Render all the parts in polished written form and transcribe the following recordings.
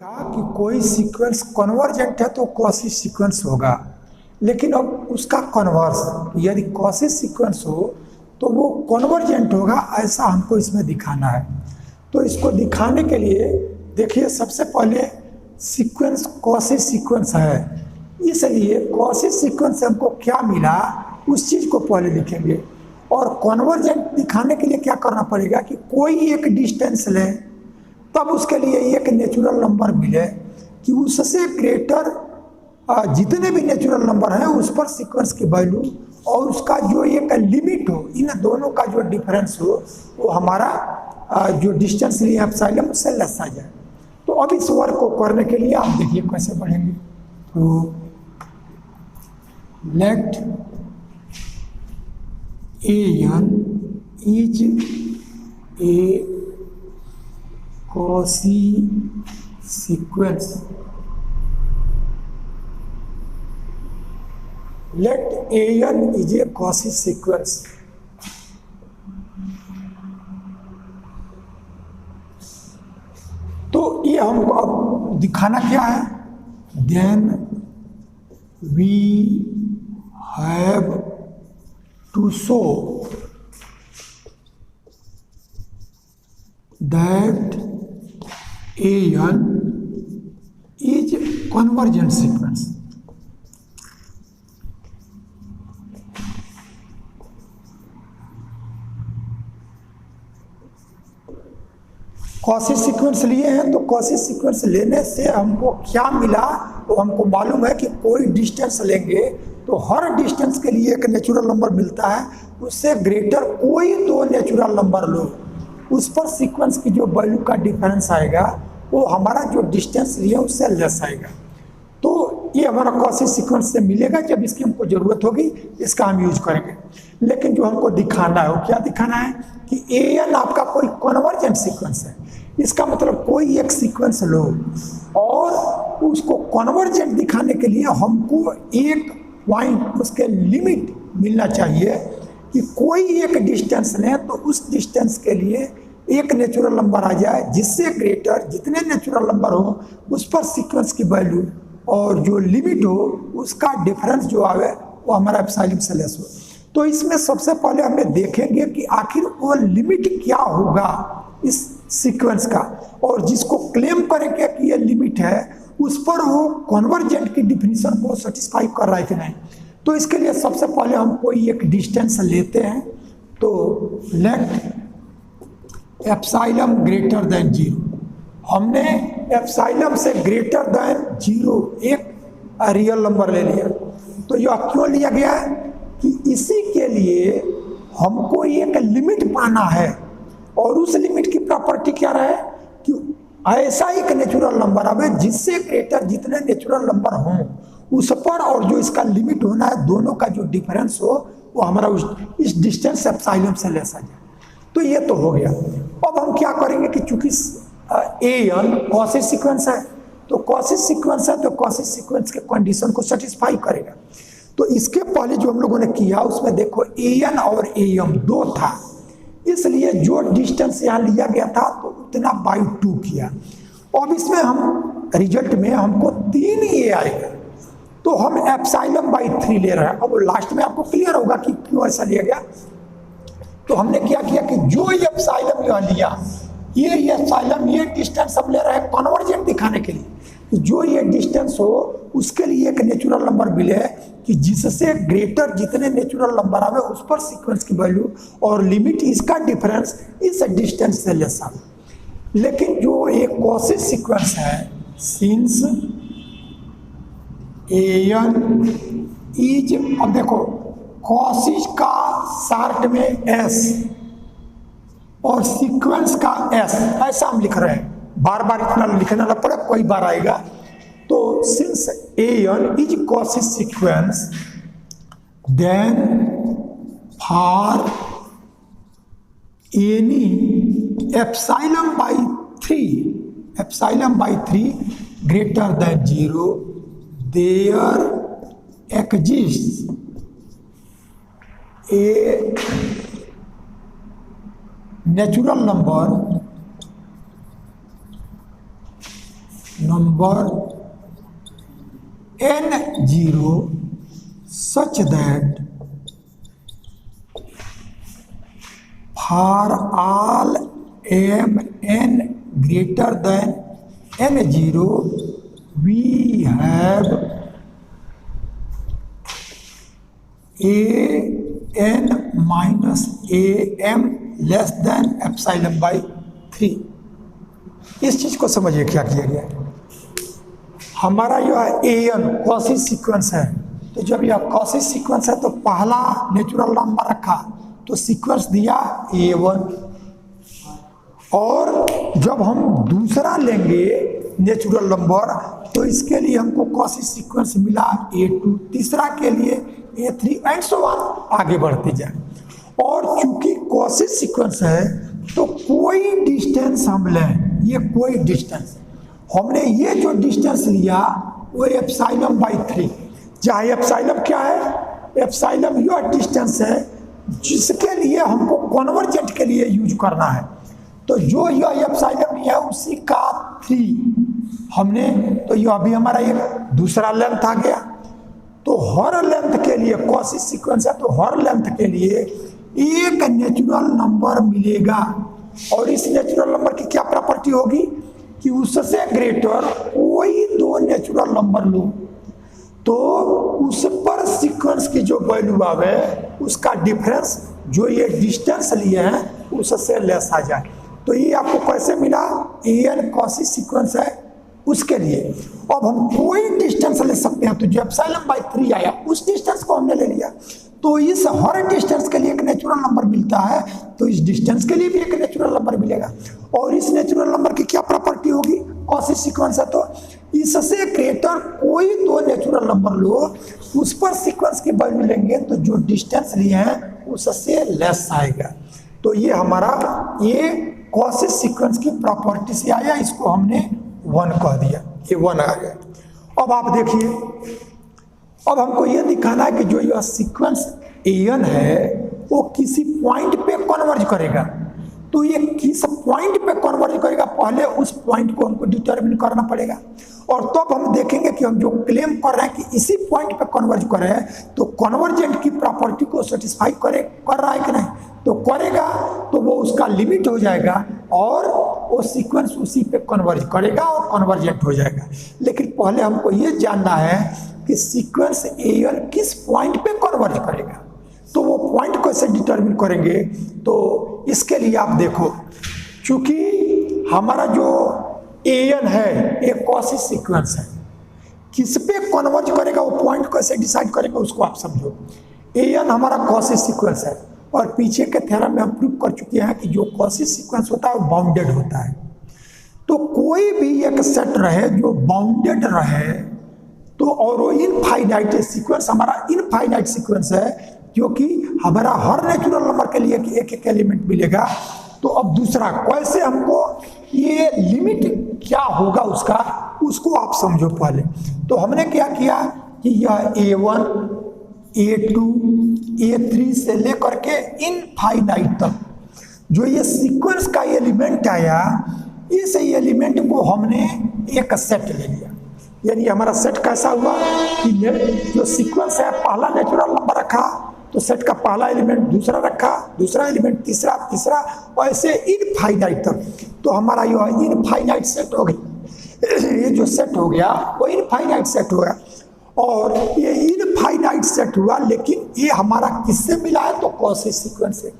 कहा कि कोई सीक्वेंस कन्वर्जेंट है तो कॉशी सीक्वेंस होगा, लेकिन अब उसका कन्वर्स यदि कॉशी सीक्वेंस हो तो वो कन्वर्जेंट होगा, ऐसा हमको इसमें दिखाना है। तो इसको दिखाने के लिए देखिए, सबसे पहले सीक्वेंस कॉशी सीक्वेंस है, इसलिए कॉशी सीक्वेंस से हमको क्या मिला उस चीज़ को पहले लिखेंगे। और कन्वर्जेंट दिखाने के लिए क्या करना पड़ेगा कि कोई एक डिस्टेंस लें, तब उसके लिए एक नेचुरल नंबर मिले कि उससे ग्रेटर जितने भी नेचुरल नंबर हैं उस पर सीक्वेंस की वैल्यू और उसका जो एक लिमिट हो, इन दोनों का जो डिफरेंस हो वो हमारा जो डिस्टेंस लिए एप्सिलॉन उससे लेस आ जाए। तो अब इस वर्क को करने के लिए आप देखिए कैसे बढ़ेंगे। तो let an is a Cauchy sequence. Let an is a Cauchy sequence. तो ये हमको अब दिखाना क्या है, then we have to show that an is convergent sequence. Cauchy sequence लिए हैं, तो कॉशी सीक्वेंस लेने से हमको क्या मिला, तो हमको मालूम है कि कोई डिस्टेंस लेंगे तो हर डिस्टेंस के लिए एक नेचुरल नंबर मिलता है, उससे ग्रेटर कोई दो नेचुरल नंबर लो, उस पर सीक्वेंस की जो वैल्यू का डिफरेंस आएगा वो हमारा जो डिस्टेंस लिया उससे लेस आएगा। तो ये हमारा कॉशी सीक्वेंस से मिलेगा, जब इसकी हमको ज़रूरत होगी इसका हम यूज करेंगे। लेकिन जो हमको दिखाना है वो क्या दिखाना है कि an आपका कोई कन्वर्जेंट सीक्वेंस है, इसका मतलब कोई एक सीक्वेंस लो और उसको कन्वर्जेंट दिखाने के लिए हमको एक पॉइंट उसके लिमिट मिलना चाहिए कि कोई एक डिस्टेंस लें तो उस डिस्टेंस के लिए एक नेचुरल नंबर आ जाए, जिससे ग्रेटर जितने नेचुरल नंबर हो उस पर सीक्वेंस की वैल्यू और जो लिमिट हो उसका डिफरेंस जो आवे वो हमारा एप्सिलॉन से लेस हो। तो इसमें सबसे पहले हमें देखेंगे कि आखिर वो लिमिट क्या होगा इस सीक्वेंस का, और जिसको क्लेम करेंगे कि ये लिमिट है उस पर वो कन्वर्जेंट की डिफिनीशन को सेटिस्फाई कर रहा है कि नहीं। तो इसके लिए सबसे पहले हम कोई एक डिस्टेंस लेते हैं, तो लेट एप्सिलॉन ग्रेटर देन 0। हमने एप्सिलॉन से ग्रेटर देन 0 एक रियल नंबर ले लिया। तो यह क्यों लिया गया है कि इसी के लिए हमको एक लिमिट पाना है, और उस लिमिट की प्रॉपर्टी क्या रहे कि ऐसा एक नेचुरल नंबर आवे जिससे ग्रेटर जितने नेचुरल नंबर हों उस पर, और जो इसका लिमिट होना है दोनों का जो डिफरेंस हो वो हमारा इस डिस्टेंस एप्सिलॉन से लेस आ जाए। तो ये तो हो गया। अब हम क्या करेंगे कि चूंकि an कॉशी सीक्वेंस है, तो कॉशी सीक्वेंस है तो कॉशी सीक्वेंस के कंडीशन को सेटिस्फाई करेगा। तो इसके पहले जो हम लोगों ने किया उसमें देखो an और am दो था, इसलिए जो डिस्टेंस यहाँ लिया गया था तो उतना बाई 2 किया। अब इसमें हम रिजल्ट में हमको 3 ये आएगा, तो हम एप्सिलॉन बाई 3 ले रहे हैं। अब लास्ट में आपको क्लियर होगा कि क्यों ऐसा लिया गया। तो हमने क्या किया कि जो ये एप्सिलॉन यहाँ लिया, ये एप्सिलॉन ये डिस्टेंस हम ले रहे हैं कन्वर्जेंट दिखाने के लिए, जो ये डिस्टेंस हो उसके लिए एक नेचुरल नंबर मिले कि जिससे ग्रेटर जितने नेचुरल नंबर आवे उस पर सीक्वेंस की वैल्यू और लिमिट इसका डिफरेंस इस डिस्टेंस से लेस आवे। लेकिन जो एक कॉशी सीक्वेंस है, सिंस an इज, अब देखो कॉशी का शार्ट में s और सीक्वेंस का s, ऐसा हम लिख रहे हैं, बार बार इतना लिखना ना पड़े, कोई बार आएगा। तो since an is Cauchy sequence, then for any epsilon by 3 greater than 0 there exists a natural number n0 such that for all mn greater than n0 we have an minus am less than epsilon by 3। इस चीज को समझिए क्या किया गया है। हमारा यह an कॉसी सीक्वेंस है, तो जब यह कॉसी सीक्वेंस है तो पहला नेचुरल नंबर रखा तो सीक्वेंस दिया a1, और जब हम दूसरा लेंगे नेचुरल नंबर तो इसके लिए हमको कॉसी सीक्वेंस मिला a2, तीसरा के लिए a3 एंड सो ऑन, आगे बढ़ती जाए। और चूंकि कॉसी सीक्वेंस है तो कोई डिस्टेंस हम लें, ये कोई डिस्टेंस, हमने ये जो डिस्टेंस लिया वो एप्सिलॉन बाई 3, चाहे एप्सिलॉन क्या है, एप्सिलॉन यह डिस्टेंस है जिसके लिए हमको कन्वर्जेंट के लिए यूज करना है। तो जो यह एप्सिलॉन है उसी का 3 हमने, तो यह अभी हमारा एक दूसरा लेंथ आ गया। तो हर लेंथ के लिए कॉसी सीक्वेंस है तो हर लेंथ के लिए एक नेचुरल नंबर मिलेगा, और इस नेचुरल नंबर की क्या प्रॉपर्टी होगी कि उससे ग्रेटर कोई दो नेचुरल नंबर लो तो उस पर सीक्वेंस की जो वैल्यू आवे उसका डिफरेंस जो ये डिस्टेंस लिए हैं उससे लेस आ जाए। तो ये आपको कैसे मिला, an कॉसी सीक्वेंस है उसके लिए। अब हम कोई डिस्टेंस ले सकते हैं, तो जो एप्सिलॉन बाई 3 आया उस डिस्टेंस को हमने ले लिया, तो इस हर डिस्टेंस के लिए एक नेचुरल नंबर मिलता है, तो इस डिस्टेंस के लिए भी एक नेचुरल नंबर मिलेगा। और इस नेचुरल नंबर की क्या प्रॉपर्टी होगी, कॉसी सीक्वेंस है तो इससे ग्रेटर कोई दो नेचुरल नंबर लो, उस पर सीक्वेंस की वैल्यू लेंगे तो जो डिस्टेंस लिए हैं उससे लेस आएगा। तो ये हमारा ये कॉसी सीक्वेंस की प्रॉपर्टी से आया, इसको हमने 1 कह दिया, ये 1 आ गया। अब आप देखिए, अब हमको ये दिखाना है कि जो यह सीक्वेंस an है वो किसी पॉइंट पे कन्वर्ज करेगा। तो ये किस पॉइंट पे कन्वर्ज करेगा, पहले उस पॉइंट को हमको डिटरमिन करना पड़ेगा, और तब हम देखेंगे कि हम जो क्लेम कर रहे हैं कि इसी पॉइंट पे कन्वर्ज कर रहे हैं तो कन्वर्जेंट की प्रॉपर्टी को सेटिस्फाई कर रहा है कि नहीं, तो करेगा तो वो उसका लिमिट हो जाएगा और वो सीक्वेंस उसी पे कन्वर्ज करेगा और कन्वर्जेंट हो जाएगा। लेकिन पहले हमको ये जानना है कि सीक्वेंस an किस पॉइंट पे कन्वर्ज करेगा, तो वो पॉइंट कैसे डिटरमिन करेंगे। तो इसके लिए आप देखो, चूंकि हमारा जो an है एक कॉसी सीक्वेंस है, किस पे कन्वर्ज करेगा वो पॉइंट कैसे डिसाइड करेगा उसको आप समझो। an हमारा कॉसी सीक्वेंस है, और पीछे के थ्योरम में हम प्रूव कर चुके हैं कि जो कॉसी सीक्वेंस होता है वो बाउंडेड होता है। तो कोई भी एक सेट रहे जो बाउंडेड रहे तो, और वो इनफाइनाइट सीक्वेंस हमारा इनफाइनाइट सीक्वेंस है, जो कि हमारा हर नेचुरल नंबर के लिए एक एक एलिमेंट मिलेगा। तो अब दूसरा कैसे हमको ये लिमिट क्या होगा उसका, उसको आप समझो पहले। तो हमने क्या किया कि यह a1 a2 a3 से लेकर के इनफाइनाइट तक जो ये सीक्वेंस का एलिमेंट आया, इस एलिमेंट को हमने एक सेट ले लिया। यानी हमारा सेट कैसा हुआ कि जो सीक्वेंस है पहला नेचुरल नंबर रखा तो सेट का पहला एलिमेंट दूसरा रखा, दूसरा एलिमेंट तीसरा, तीसरा, ऐसे इनफाइनाइट तक। तो हमारा यह इनफाइनाइट सेट हो गया, ये जो सेट हो गया वो इनफाइनाइट सेट हो गया, और ये इनफाइनाइट सेट हुआ। लेकिन ये हमारा किससे मिला है, तो कॉसी सीक्वेंस से।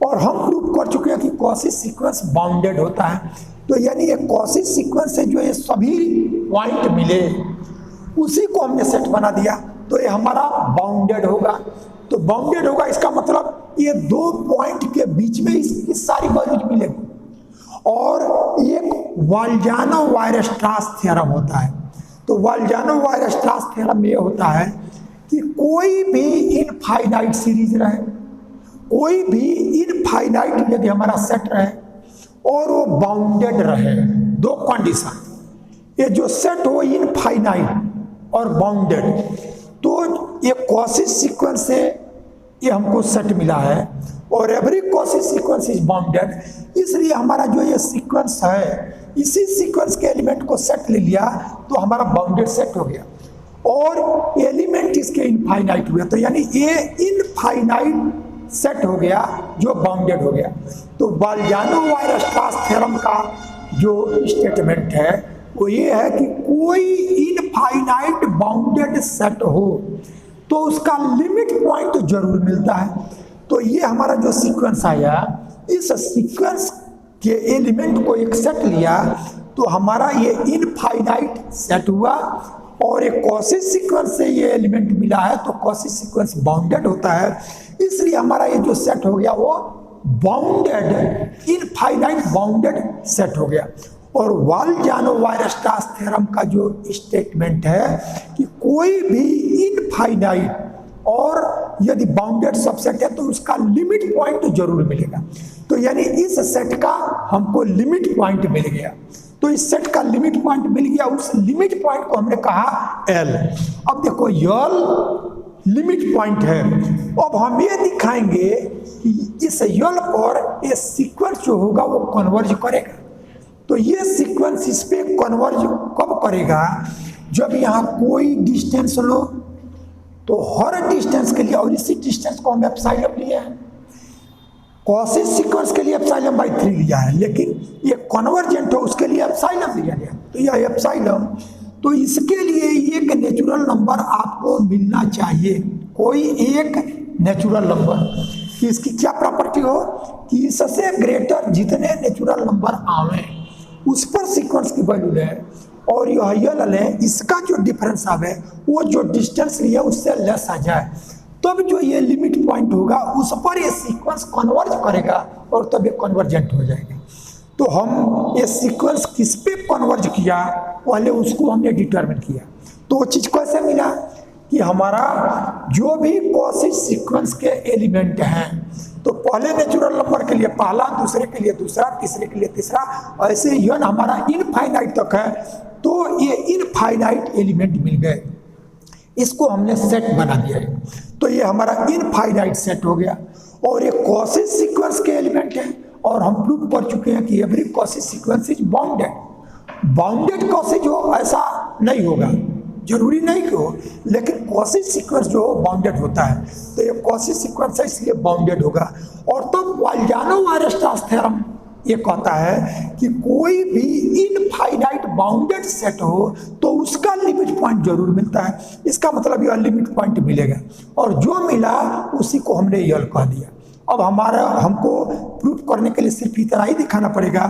और हम प्रूव कर चुके हैं कि कॉसी सीक्वेंस बाउंडेड होता है। तो यानी ये कॉसी सीक्वेंस से जो ये सभी पॉइंट मिले उसी को हमने सेट बना दिया, तो ये हमारा बाउंडेड होगा। तो बाउंडेड होगा इसका मतलब ये दो पॉइंट के बीच में इसकी सारी वैल्यूज मिलेगी। और एक वाल्जानो-वायरस्ट्रास थ्योरम होता है। तो वाल्जानो-वायरस्ट्रास थ्योरम में ये होता है कि कोई भी इनफाइनाइट सीरीज रहे, कोई भी इनफाइनाइट यदि हमारा सेट रहे और वो बाउंडेड रहे, दो कंडीशन, ये जो सेट हो इनफाइनाइट और बाउंडेड, तो ये कॉसी सीक्वेंस से ये हमको सेट मिला है और every quasi sequence is bounded. इसलिए हमारा जो ये सीक्वेंस है इसी सीक्वेंस के एलिमेंट को सेट ले लिया तो हमारा बाउंडेड सेट हो गया, और एलिमेंट इसके इनफाइनाइट हुए, तो यानी ये इनफाइनाइट सेट हो गया जो बाउंडेड हो गया। तो बाल्जानो-वायरस्ट्रास थ्योरम का जो स्टेटमेंट है वो ये है कि कोई इनफाइनाइट बाउंडेड सेट हो तो उसका लिमिट पॉइंट जरूर मिलता है। तो ये हमारा जो सीक्वेंस आया, इस सीक्वेंस के एलिमेंट को एक सेट लिया तो हमारा ये इनफाइनाइट सेट हुआ, और एक कॉची सीक्वेंस से ये एलिमेंट मिला है तो कॉची सीक्वेंस बाउंडेड होता है, इसलिए हमारा ये जो सेट हो गया वो बाउंडेड, इनफाइनाइट बाउंडेड सेट हो गया। और बाल्जानो-वायरस्ट्रास थ्योरम का जो स्टेटमेंट है कि कोई भी इनफाइनाइट और यदि बाउंडेड सबसेट है तो उसका लिमिट पॉइंट जरूर मिलेगा। तो यानी इस सेट का हमको लिमिट पॉइंट मिल गया, तो इस सेट का लिमिट पॉइंट मिल गया, उस लिमिट पॉइंट को हमने कहा एल। अब देखो यल लिमिट पॉइंट है, अब हम ये दिखाएंगे कि इस यल पर ये सीक्वेंस जो होगा वो कन्वर्ज करेगा। तो ये सीक्वेंस इस पे कन्वर्ज कब करेगा, जब यहाँ कोई डिस्टेंस लो तो हर डिस्टेंस के लिए, और इसी डिस्टेंस को हम एप्सिलॉन लिया है, कॉची सीक्वेंस के लिए एप्सिलॉन बाई 3 लिया है, लेकिन ये कन्वर्जेंट हो उसके लिए एप्सिलॉन लिया गया, तो यह एप्सिलॉन, तो इसके लिए एक नेचुरल नंबर आपको मिलना चाहिए, कोई एक नेचुरल नंबर कि इसकी क्या प्रॉपर्टी हो कि इससे ग्रेटर जितने नेचुरल नंबर आवे उस पर सीक्वेंस की वैल्यू है, और यह यल है इसका जो डिफरेंस आवे वो जो डिस्टेंस लिया उससे लेस आ जाए, तब जो ये लिमिट पॉइंट होगा उस पर ये सीक्वेंस कन्वर्ज करेगा और तब ये कन्वर्जेंट हो जाएगा। तो हम ये सीक्वेंस किस पे कन्वर्ज किया पहले उसको हमने डिटरमिन किया। तो वो चीज़ कैसे मिला कि हमारा जो भी कॉची सीक्वेंस के एलिमेंट हैं तो पहले नेचुरल नंबर के लिए पहला, दूसरे के लिए दूसरा, तीसरे के लिए तीसरा, ऐसे यन हमारा इनफाइनाइट तक है, तो ये इनफाइनाइट एलिमेंट मिल गए, इसको हमने सेट बना दिया है, तो ये हमारा इनफाइनाइट सेट हो गया। और ये कॉची सीक्वेंस के एलिमेंट हैं, और हम प्रूव कर चुके हैं कि every Cauchy sequence is bounded. Bounded Cauchy जो ऐसा नहीं होगा, जरूरी नहीं कि हो, लेकिन कॉची सीक्वेंस जो बाउंडेड होता है, तो ये कॉची सीक्वेंस है इसलिए बाउंडेड होगा। और तब बाल्जानो-वायरस्ट्रास थ्योरम ये कहता है कि कोई भी इनफाइनाइट बाउंडेड सेट हो तो उसका लिमिट पॉइंट जरूर मिलता है, इसका मतलब यह लिमिट पॉइंट मिलेगा, और जो मिला उसी को हमने यल कह दिया। अब हमको प्रूफ करने के लिए सिर्फ इतना ही दिखाना पड़ेगा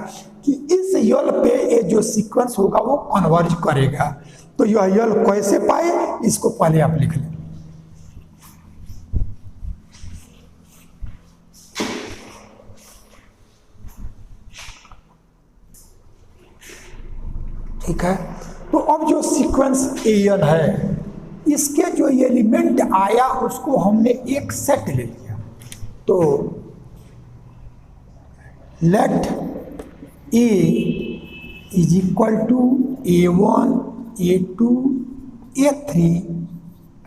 कि इस यल पे ये जो सीक्वेंस होगा वो कन्वर्ज करेगा। तो यह यल कैसे पाए इसको पहले आप लिख लें। ठीक है, तो अब जो सीक्वेंस एन है इसके जो एलिमेंट आया उसको हमने एक सेट ले लिया, तो let A is equal to A1 A2 A3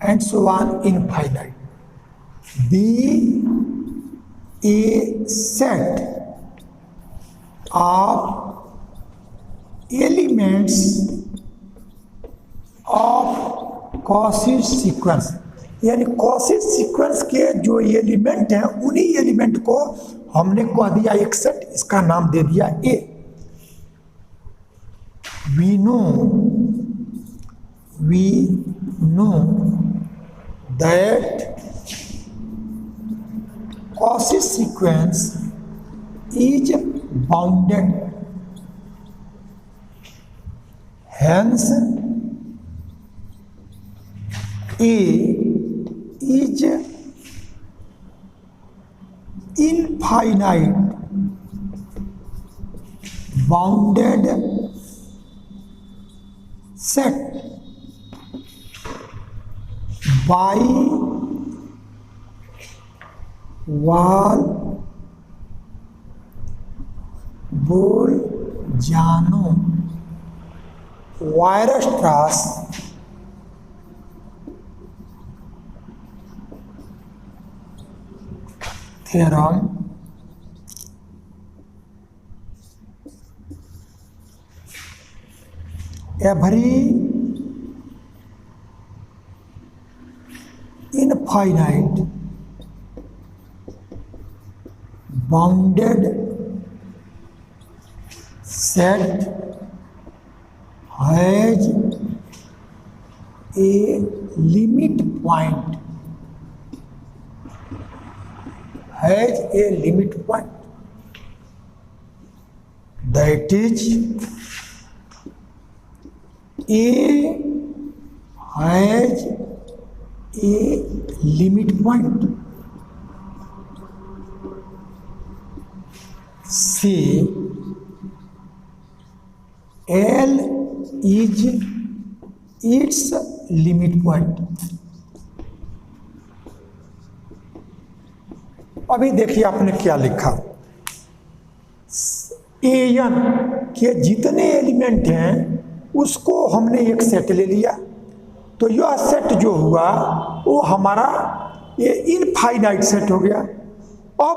and so on infinite be a set of elements of Cauchy sequence, यानी कॉची सीक्वेंस के जो एलिमेंट हैं उन्हीं एलिमेंट को हमने कह दिया एक सेट, इसका नाम दे दिया a. We know that Cauchy sequence is bounded, hence A is infinite bounded set by Bolzano-Weierstrass theorem every infinite bounded set has a limit point, has a limit point, that is A has a limit point, C L is its limit point। अभी देखिए आपने क्या लिखा, N के जितने element हैं उसको हमने एक सेट ले लिया, तो यह सेट जो हुआ वो हमारा ये इनफाइनाइट सेट हो गया। अब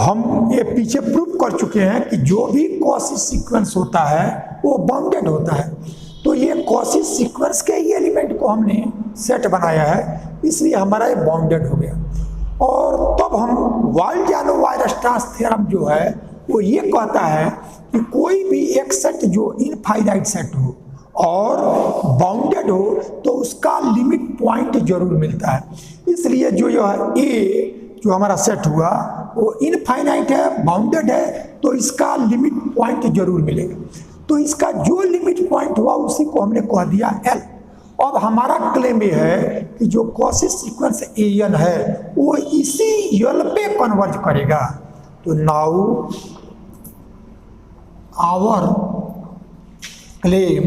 हम ये पीछे प्रूव कर चुके हैं कि जो भी कॉशी सीक्वेंस होता है वो बाउंडेड होता है, तो ये कॉशी सीक्वेंस के ही एलिमेंट को हमने सेट बनाया है, इसलिए हमारा ये बाउंडेड हो गया। और तब हम वाइल्ड-जानोव-वायरस्ट्रास थ्योरम जो है वो ये कहता है कि कोई भी एक सेट जो इनफाइनाइट सेट हो और बाउंडेड हो तो उसका लिमिट पॉइंट जरूर मिलता है। इसलिए जो यह ए जो हमारा सेट हुआ वो इनफाइनाइट है, बाउंडेड है, तो इसका लिमिट पॉइंट जरूर मिलेगा। तो इसका जो लिमिट पॉइंट हुआ उसी को हमने कह दिया एल। अब हमारा क्लेम ये है कि जो कॉशी सीक्वेंस एन है वो इसी एल पे कन्वर्ज करेगा। तो now our claim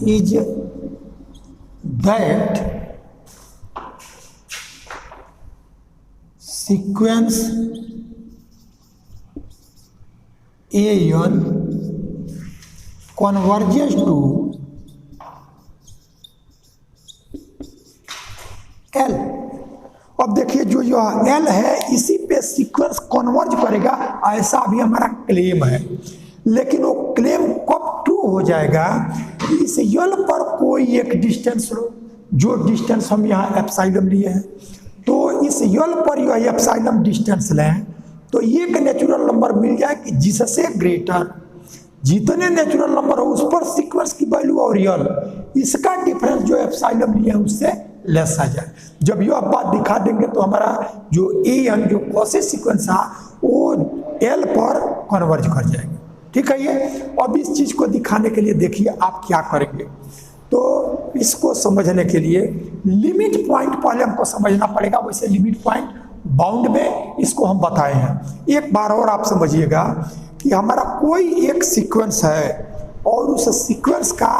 is that sequence n converges to L। अब देखिए जो यह L है इसी पे सीक्वेंस कन्वर्ज करेगा, ऐसा भी हमारा क्लेम है। लेकिन वो क्लेम कब ट्रू हो जाएगा कि इस L पर कोई एक डिस्टेंस लो, जो डिस्टेंस हम यहाँ एप्सिलॉन लिए हैं, तो इस L पर यह एप्सिलॉन डिस्टेंस लें तो एक नेचुरल नंबर मिल जाए कि जिससे ग्रेटर जितने नेचुरल नंबर हो उस पर सीक्वेंस की वैल्यू और यल इसका डिफरेंस जो एप्सिलॉन लिया है उससे लेस आ जाए। जब ये बात दिखा देंगे तो हमारा जो एन जो कॉशी सीक्वेंस है वो एल पर कन्वर्ज कर जाएगा। ठीक है, ये अब इस चीज को दिखाने के लिए देखिए आप क्या करेंगे। तो इसको समझने के लिए लिमिट पॉइंट पहले हमको समझना पड़ेगा। वैसे लिमिट पॉइंट बाउंड में इसको हम बताए हैं। एक बार और आप समझिएगा कि हमारा कोई एक सीक्वेंस है और उस सीक्वेंस का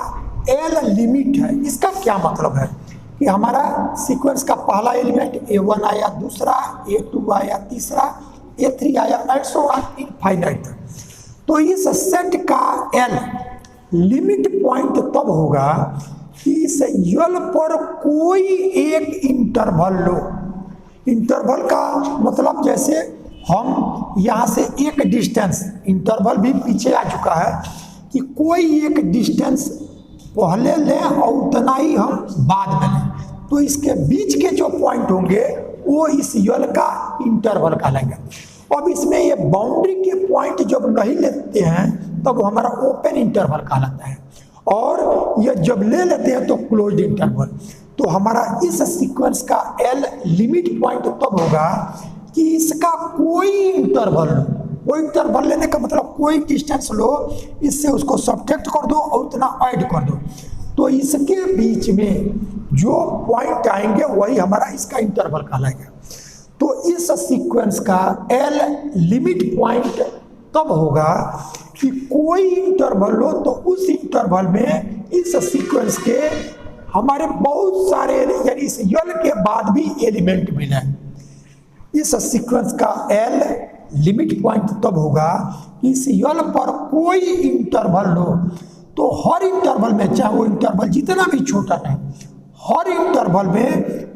एल लिमिट है। इसका क्या मतलब है कि हमारा सीक्वेंस का पहला एलिमेंट A1 आया, दूसरा A2 आया, तीसरा A3 आया, एंड सो ऑन इनफाइनाइट। तो इस सेट का एल लिमिट पॉइंट तब होगा कि इस एल पर कोई एक इंटरवल लो। इंटरवल का मतलब जैसे हम यहाँ से एक डिस्टेंस, इंटरवल भी पीछे आ चुका है, कि कोई एक डिस्टेंस पहले लें और उतना ही हम बाद में लें, तो इसके बीच के जो पॉइंट होंगे वो इस यल का इंटरवल कहलाएगा। अब इसमें ये बाउंड्री के पॉइंट जब नहीं लेते हैं तब हमारा ओपन इंटरवल कहलाता है, और ये जब ले लेते हैं तो क्लोज्ड इंटरवल। तो हमारा इस सीक्वेंस का एल लिमिट पॉइंट तब होगा कि इसका कोई इंटरवल लो। कोई इंटरवल लेने का मतलब कोई डिस्टेंस लो, इससे उसको सब्ट्रैक्ट कर दो और उतना ऐड कर दो, तो इसके बीच में जो पॉइंट आएंगे वही हमारा इसका इंटरवल कहलाएगा। तो इस सीक्वेंस का एल लिमिट पॉइंट तब होगा कि कोई इंटरवल लो तो उस इंटरवल में इस सीक्वेंस के हमारे बहुत सारे यानी इस यल के बाद भी एलिमेंट मिले। इस सीक्वेंस का एल लिमिट पॉइंट तब होगा कि इस यल पर कोई इंटरवल लो तो हर इंटरवल में, चाहे वो इंटरवल जितना भी छोटा है, हर इंटरवल में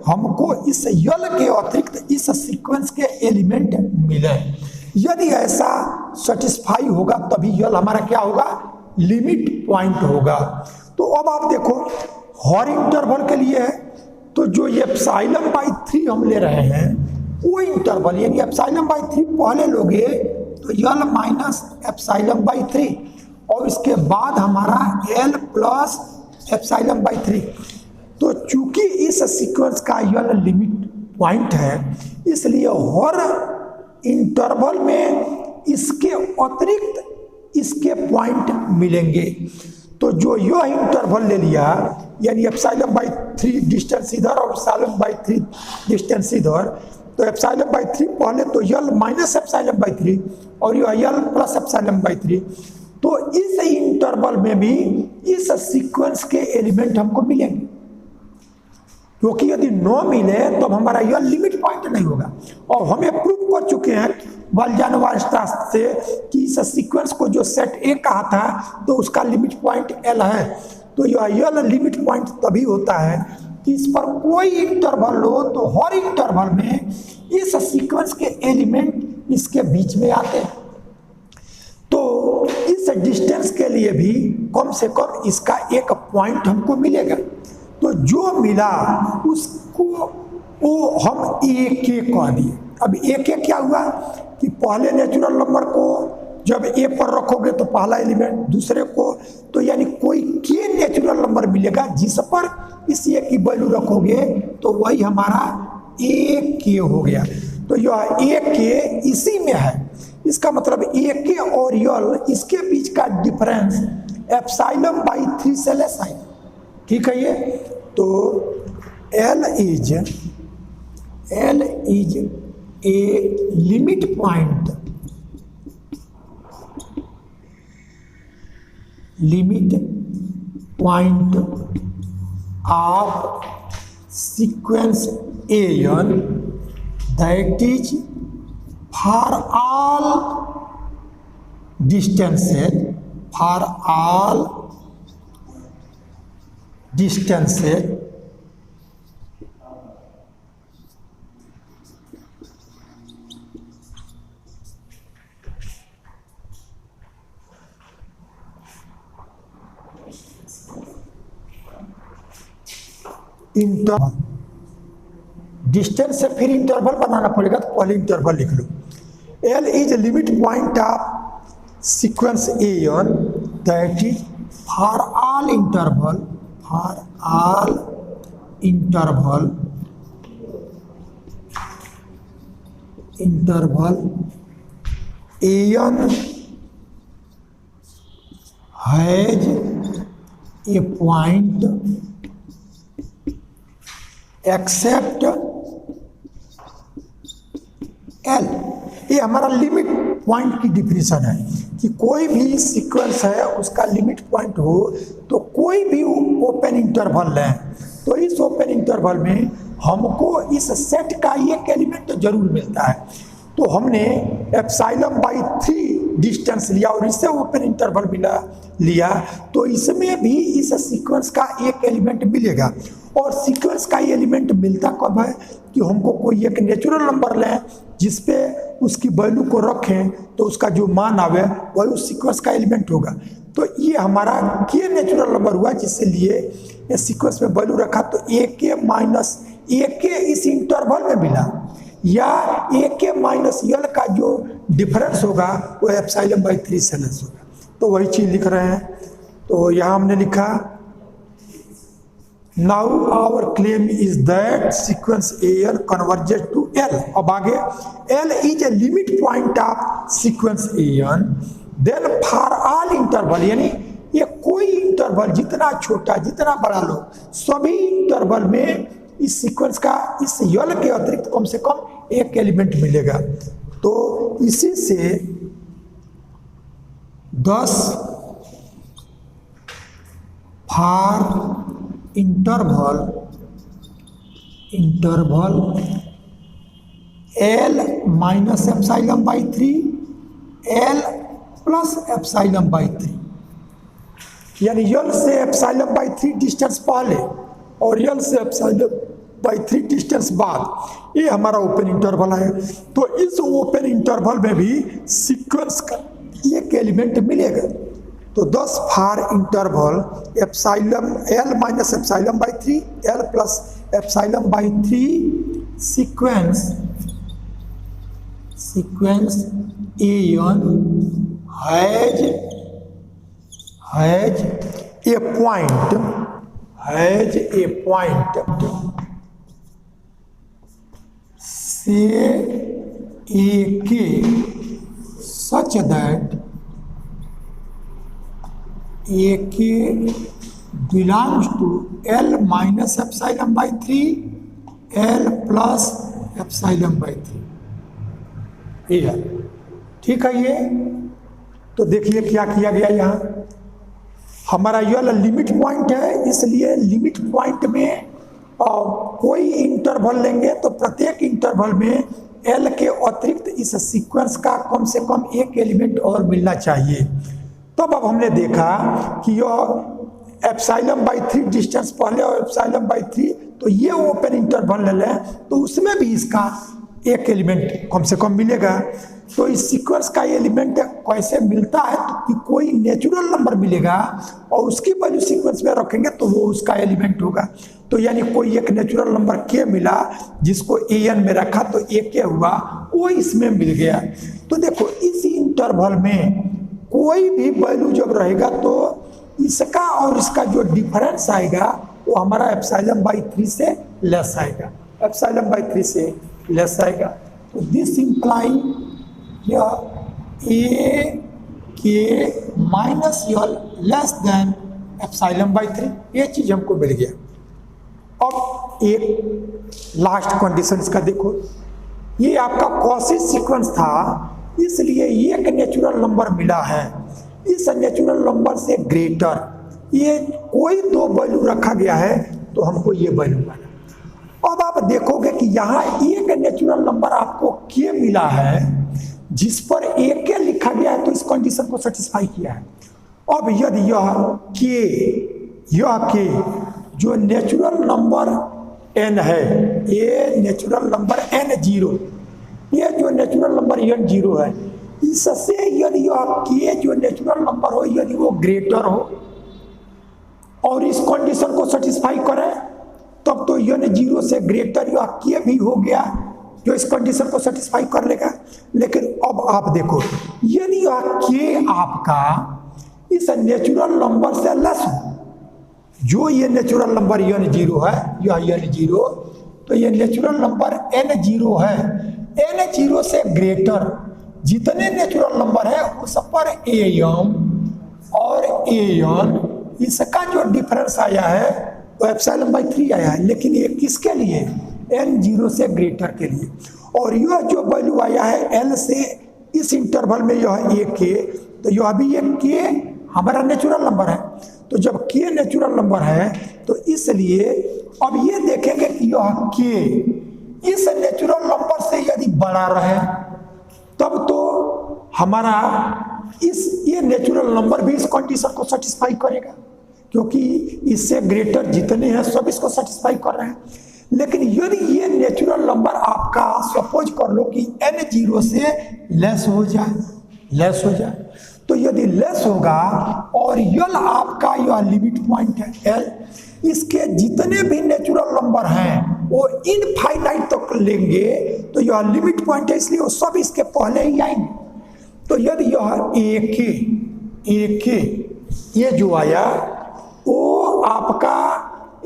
हमको इस यल के अतिरिक्त इस सीक्वेंस के एलिमेंट मिले। यदि ऐसा सेटिस्फाई होगा तभी यल हमारा क्या होगा, लिमिट पॉइंट होगा। तो अब आप देखो हर इंटरवल के लिए है, तो जो ये एप्सिलॉन बाई 3 हम ले रहे हैं वो इंटरवल यानी एप्सिलॉन बाई 3 पहले लोगे तो यल माइनस एप्सिलॉन बाई 3 और इसके बाद हमारा एल प्लस एप्सिलॉन बाई 3। तो चूंकि इस सीक्वेंस का यल लिमिट पॉइंट है इसलिए हर इंटरवल में इसके अतिरिक्त इसके पॉइंट मिलेंगे। तो जो यह इंटरवल ले लिया यानी एप्सिलॉन बाई 3 डिस्टेंस इधर और एप्सिलॉन बाई 3 डिस्टेंस इधर, तो एप्सिलॉन बाई 3 पहले तो यल माइनस एप्सिलॉन बाई 3 और यह यल प्लस एप्सिलॉन बाई 3। तो इस इंटरवल में भी इस सीक्वेंस के एलिमेंट हमको मिलेंगे, क्योंकि यदि नो मिले तो हमारा यह लिमिट पॉइंट नहीं होगा। और हमें प्रूव कर चुके हैं वाल्जानोवार्स्ट्रास से कि इस सीक्वेंस को जो सेट ए कहा था तो उसका लिमिट पॉइंट एल है। तो यह लिमिट पॉइंट तभी होता है कि इस पर कोई इंटरवल लो तो हर इंटरवल में इस सीक्वेंस के एलिमेंट इसके बीच में आते हैं। तो इस डिस्टेंस के लिए भी कम से कम इसका एक पॉइंट हमको मिलेगा। तो जो मिला उसको वो हम ए के कह दिए। अब ए के क्या हुआ कि पहले नेचुरल नंबर को जब ए पर रखोगे तो पहला एलिमेंट, दूसरे को तो यानी कोई के नेचुरल नंबर मिलेगा जिस पर इस ए की वैल्यू रखोगे तो वही हमारा ए के हो गया। तो यह ए के इसी में है, इसका मतलब ए के और यल इसके बीच का डिफरेंस एप्सिलॉन बाई 3 से लेस है। ठीक है ये। तो L is a limit point of sequence AN that is for all distances interval. Distance से फिर इंटरवल बनाना पड़ेगा, तो पहले इंटरवल लिख लो। L is limit point of sequence AN that is for all interval AN has a point except L। ये हमारा limit point की definition है कि कोई भी सीक्वेंस है उसका लिमिट पॉइंट हो तो कोई भी ओपन इंटरवल लें तो इस ओपन इंटरवल में हमको इस सेट का एक एलिमेंट जरूर मिलता है। तो हमने एप्सिलॉन बाई 3 डिस्टेंस लिया और इससे ओपन इंटरवल लिया तो इसमें भी इस सीक्वेंस का एक एलिमेंट मिलेगा। और सीक्वेंस का एलिमेंट मिलता कब है कि हमको कोई एक नेचुरल नंबर लें जिसपे उसकी वैल्यू को रखें तो उसका जो मान आवे वही उस सीक्वेंस का एलिमेंट होगा। तो ये हमारा के नेचुरल नंबर हुआ जिससे लिए इस सीक्वेंस में वैल्यू रखा। तो ए के माइनस ए के इस इंटरवल में मिला या ए के माइनस यल का जो डिफरेंस होगा वो एप्सिलॉन बाई 3 से लेस होगा। तो वही चीज़ लिख रहे हैं। तो यहाँ हमने लिखा now our claim is that sequence AN converges to L। अब आगे L is a limit point of sequence AN then for all interval, यानी ये कोई इंटरवल जितना छोटा जितना बड़ा लो सभी इंटरवल में इस सीक्वेंस का इस यल के अतिरिक्त कम से कम एक एलिमेंट मिलेगा। तो इसी से 10 for interval L minus epsilon by 3 L plus epsilon by 3, यानी यल से एप्सिलॉन बाई 3 डिस्टेंस पहले और यल से एप्सिलॉन बाई 3 डिस्टेंस बाद, ये हमारा ओपन इंटरवल है। तो इस ओपन इंटरवल में भी सीक्वेंस का एक एलिमेंट मिलेगा। तो 10 for interval epsilon L minus epsilon by 3 L plus epsilon by 3 sequence A1 has a point से A के such that A के belongs to L minus epsilon by 3 L plus epsilon by 3 ये है। ठीक है। ये तो देखिए क्या किया गया यहाँ, हमारा यह लिमिट पॉइंट है, इसलिए लिमिट पॉइंट में कोई इंटरवल लेंगे तो प्रत्येक इंटरवल में एल के अतिरिक्त इस सीक्वेंस का कम से कम एक एलिमेंट और मिलना चाहिए। तब अब हमने देखा कि यह एप्सिलॉन बाई 3 डिस्टेंस पहले और एप्सिलॉन बाई 3, तो ये ओपन इंटरवल ले लें तो उसमें भी इसका एक एलिमेंट कम से कम मिलेगा। तो इस सीक्वेंस का एलिमेंट कैसे मिलता है, तो कि कोई नेचुरल नंबर मिलेगा और उसकी वैल्यू सीक्वेंस में रखेंगे तो वो उसका एलिमेंट होगा। तो यानी कोई एक नेचुरल नंबर के मिला जिसको an में रखा तो a के हुआ, वो इसमें मिल गया। तो देखो इस इंटरवल में कोई भी वैल्यू जब रहेगा तो इसका और इसका जो डिफरेंस आएगा वो हमारा एप्सिलॉन बाई 3 से लेस आएगा, एप्सिलॉन बाई 3 से लेस आएगा। तो दिस इंप्लाई यह a के minus L less than epsilon by 3, ये चीज हमको मिल गया। अब एक लास्ट कंडीशन इसका देखो, ये आपका कॉशी सीक्वेंस था, इसलिए एक नेचुरल नंबर मिला है, इस नेचुरल नंबर से ग्रेटर ये कोई दो वैल्यू रखा गया है तो हमको ये वैल्यू मिला। अब आप देखोगे कि यहाँ एक नेचुरल नंबर आपको के मिला है जिस पर एक के लिखा गया है, तो इस कंडीशन को सेटिस्फाई किया है। अब यदि यह के जो नेचुरल नंबर n है, ये नेचुरल नंबर n0, ये जो नेचुरल नंबर n0 है, इससे यदि यह के जो नेचुरल नंबर हो यदि वो ग्रेटर हो और इस कंडीशन को सेटिस्फाई करे तब तो n0 से ग्रेटर यह के भी हो गया जो इस कंडीशन को सेटिस्फाई कर लेगा। लेकिन अब आप देखो यदि यह के आपका इस नेचुरल नंबर से लेस हो, जो ये नेचुरल नंबर n0 है, यह n0, तो ये नेचुरल नंबर n0 है, n0 से ग्रेटर जितने नेचुरल नंबर है उस पर am और an, इसका जो डिफरेंस आया है वो एप्सिलॉन बाई 3 आया है, लेकिन ये किसके लिए, n0 से ग्रेटर के लिए। और यह जो वैल्यू आया है l से इस इंटरवल में यह a के, तो यह भी एक के हमारा नेचुरल नंबर है। तो जब के नेचुरल नंबर है तो इसलिए अब ये देखेंगे कि यह के इस नेचुरल नंबर से यदि बड़ा रहे तब तो हमारा ये नेचुरल नंबर भी इस कंडीशन को सेटिस्फाई करेगा, क्योंकि इससे ग्रेटर जितने हैं सब इसको सेटिस्फाई कर रहे हैं। लेकिन यदि ये नेचुरल नंबर आपका सपोज कर लो कि n0 से लेस हो जाए, तो यदि लेस होगा और यल आपका यह लिमिट पॉइंट है l, इसके जितने भी नेचुरल नंबर हैं वो इनफाइनाइट तक लेंगे, तो यह लिमिट पॉइंट है इसलिए वो सब इसके पहले ही आएंगे। तो यदि यह एक ये जो आया वो आपका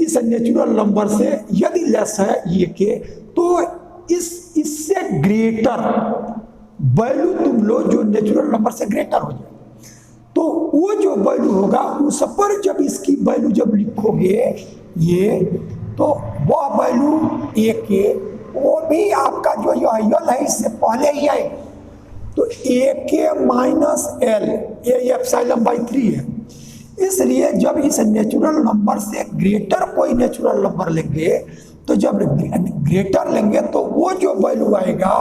इस नेचुरल नंबर से यदि लेस है ये के, तो इससे ग्रेटर वैल्यू तुम लो जो नेचुरल नंबर से ग्रेटर हो जाए, तो वो जो वैल्यू होगा उस पर जब इसकी वैल्यू जब लिखोगे ये, तो वह वैल्यू ए के वो भी आपका जो यल है इससे पहले ही आएगा। तो ए के माइनस एल ये एप्सिलॉन बाई 3 है, इसलिए जब इस नेचुरल नंबर से ग्रेटर कोई नेचुरल नंबर लेंगे तो जब ग्रेटर लेंगे तो वो जो वैल्यू आएगा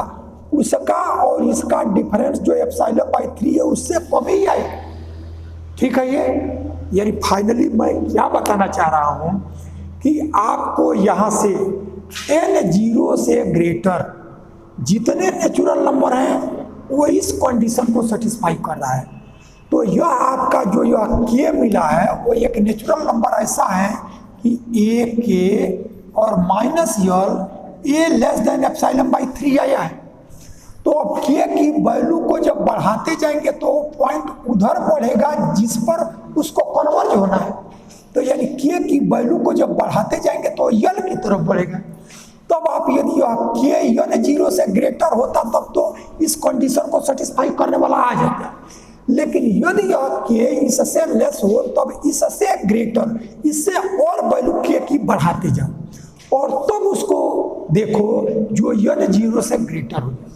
उसका और इसका डिफरेंस जो एप्सिलॉन बाई 3 है उससे कम ही आएगा। ठीक है। ये यानी फाइनली मैं क्या बताना चाह रहा हूं कि आपको यहां से n0 से ग्रेटर जितने नेचुरल नंबर हैं वो इस कंडीशन को सेटिस्फाई कर रहा है। तो यह आपका जो यह के मिला है वो एक नेचुरल नंबर ऐसा है कि ए के और minus L A less than epsilon by 3 आया है। तो अब के की वैल्यू को जब बढ़ाते जाएंगे तो पॉइंट उधर बढ़ेगा जिस पर उसको कन्वर्ज होना है। तो यानी के की वैल्यू को जब बढ़ाते जाएंगे तो यल की तरफ बढ़ेगा। तब आप यदि के यन 0 से ग्रेटर होता तब तो इस कंडीशन को सेटिस्फाई करने वाला आ जाता, लेकिन यदि यह के इससे लेस हो तब इससे ग्रेटर, इससे और वैल्यू के की बढ़ाते जाओ और तब उसको देखो जो यन 0 से ग्रेटर हो जाए।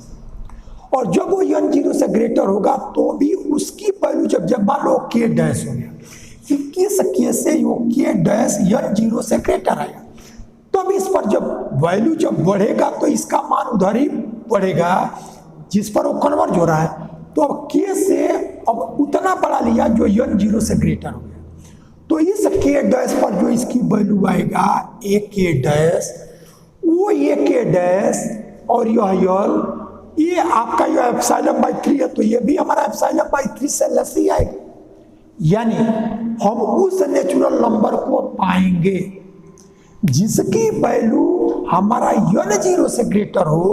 और जब वो यन 0 से ग्रेटर होगा तो भी उसकी वैल्यू जब मान लो के डैश हो गया, किस के से वो के डैश यन 0 से ग्रेटर आया, तब इस पर जब वैल्यू जब बढ़ेगा तो इसका मान उधर ही बढ़ेगा जिस पर वो कन्वर्ज हो रहा है। तो अब के से अब उतना बढ़ा लिया जो यन 0 से ग्रेटर हो गया। तो इस के डैश पर जो इसकी वैल्यू आएगा ए के डैश, वो ए के डैश और यह यल, ये आपका यह एप्सिलॉन बाई 3 है तो ये भी हमारा एप्सिलॉन बाई 3 से लेस ही आएगा। यानी हम उस नेचुरल नंबर को पाएंगे जिसकी वैल्यू हमारा यन 0 से ग्रेटर हो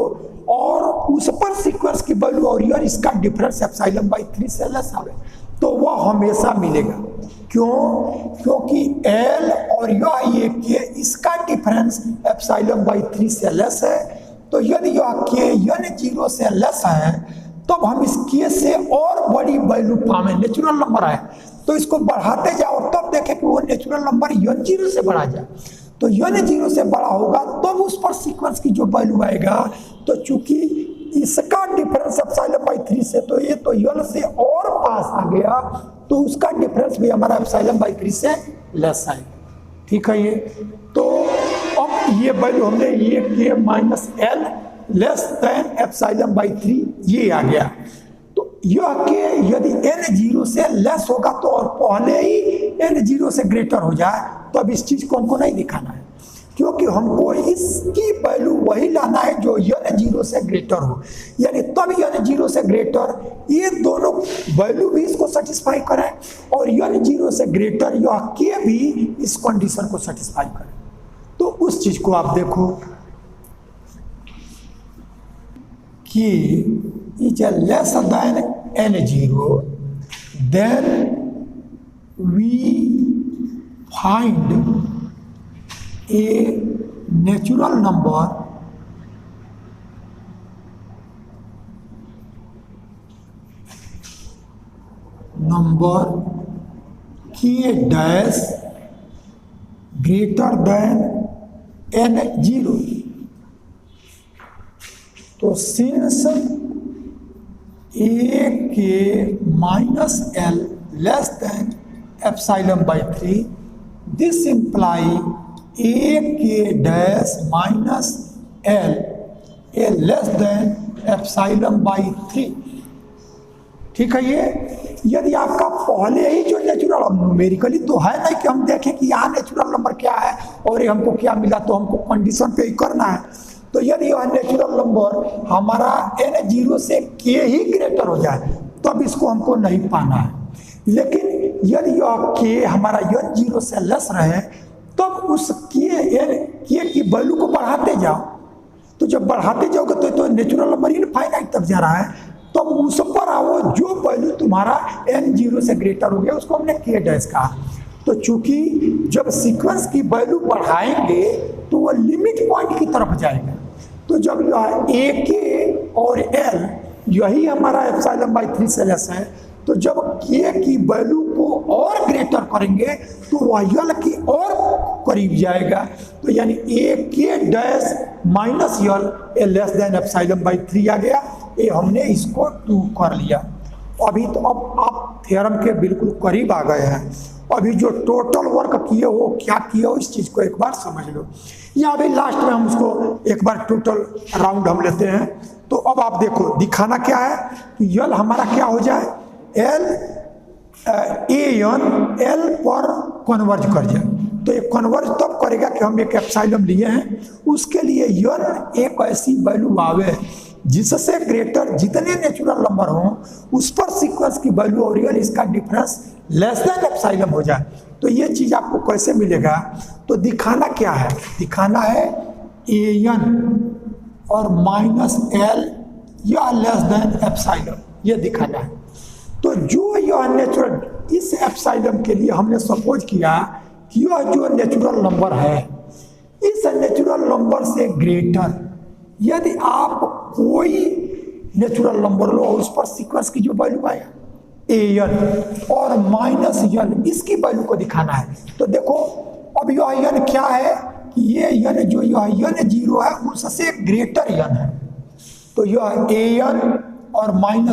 और उस पर सीक्वेंस की वैल्यू और यन इसका डिफरेंस एप्सिलॉन बाई 3 से लेस आवे, तो वह हमेशा मिलेगा। क्यों? क्योंकि एल और यह के इसका डिफरेंस एप्सिलॉन बाई 3 से लेस है। तो यदि यह के यन 0 से लेस है तब हम इस के से और बड़ी वैल्यू पावे, नेचुरल नंबर है तो इसको बढ़ाते जाओ और तब देखें कि वो नेचुरल नंबर यन 0 से बढ़ा जाए। तो यन 0 से बड़ा होगा तब उस पर सीक्वेंस की जो वैल्यू आएगा, तो चूंकि इसका डिफरेंस एप्सिलॉन बाई 3 से तो ये तो यल से और पास आ गया तो उसका डिफरेंस भी हमारा एप्सिलॉन बाई 3 से लेस आएगा। ठीक है, ये तो अब ये वैल्यू हमने ये के minus l less than epsilon by 3 ये आ गया। तो यह के यदि n 0 से लेस होगा तो और पहले ही n 0 से ग्रेटर हो जाए तो अब इस चीज को हमको नहीं दिखाना है, क्योंकि हमको इसकी वैल्यू वही लाना है जो n 0 से ग्रेटर हो। यानी तब n 0 से ग्रेटर ये दोनों वैल्यू भी इसको सेटिस्फाई करें और n 0 से ग्रेटर यह के भी इस कंडीशन को सेटिस्फाई करें। तो उस चीज को आप देखो कि is less than n0, then we find a natural number k dash greater than n0। तो since a k minus l less than epsilon by 3, this imply a k dash minus l a less than epsilon by 3। ठीक है, ये यदि आपका पहले ही जो natural, अब numerically तो है नहीं कि हम देखें कि यहाँ नेचुरल नंबर क्या है और ये हमको क्या मिला तो हमको कंडीशन पे ही करना है। तो यदि यह नेचुरल नंबर हमारा n 0 से के ही ग्रेटर हो जाए तब इसको हमको नहीं पाना है, लेकिन यदि यह के हमारा n 0 से लेस रहे तब उस के की वैल्यू को बढ़ाते जाओ। तो जब बढ़ाते जाओगे तो नेचुरल नंबर इनफाइनाइट तक जा रहा है, तब उस पर आओ जो वैल्यू तुम्हारा n 0 से ग्रेटर हो गया उसको हमने के डैश कहा। तो चूंकि जब सीक्वेंस की वैल्यू बढ़ाएंगे तो वह लिमिट पॉइंट की तरफ जाएगा। तो जब ए के और एल यही हमारा एप्सिलॉन बाई 3 से लेस है, तो जब के की वैल्यू को और ग्रेटर करेंगे तो वह यल की और करीब जाएगा। तो यानी ए k dash minus L A less than epsilon by 3 आ गया। ये हमने इसको 2 कर लिया। अभी तो अब आप थ्योरम के बिल्कुल करीब आ गए हैं। अभी जो टोटल वर्क किए हो, क्या किए हो, इस चीज़ को एक बार समझ लो। या अभी लास्ट में हम उसको एक बार टोटल राउंड हम लेते हैं। तो अब आप देखो दिखाना क्या है कि यल हमारा क्या हो जाए, एल ए एन एल पर कन्वर्ज कर जाए। तो ये कन्वर्ज तब करेगा कि हम एक एप्सिलॉन लिए हैं, उसके लिए यन एक ऐसी वैल्यू आवे जिससे ग्रेटर जितने नेचुरल नंबर हों उस पर सीक्वेंस की वैल्यू और रियल इसका डिफरेंस लेस देन एप्सिलॉन हो जाए। तो ये चीज़ आपको कैसे मिलेगा, तो दिखाना क्या है, दिखाना है an और -l या लेस देन एप्सिलॉन, ये दिखाना है। तो जो यह नेचुरल, इस एप्सिलॉन के लिए हमने सपोज किया कि यह जो नेचुरल नंबर है इस नेचुरल नंबर से ग्रेटर, यदि आप कोई नेचुरल नंबर लो उस पर सीक्वेंस की जो वैल्यू आया an और -n, इसकी वैल्यू को दिखाना है। तो देखो अब यह n क्या है कि ये n जो यह n 0 है उससे ग्रेटर n है, तो यह an और -n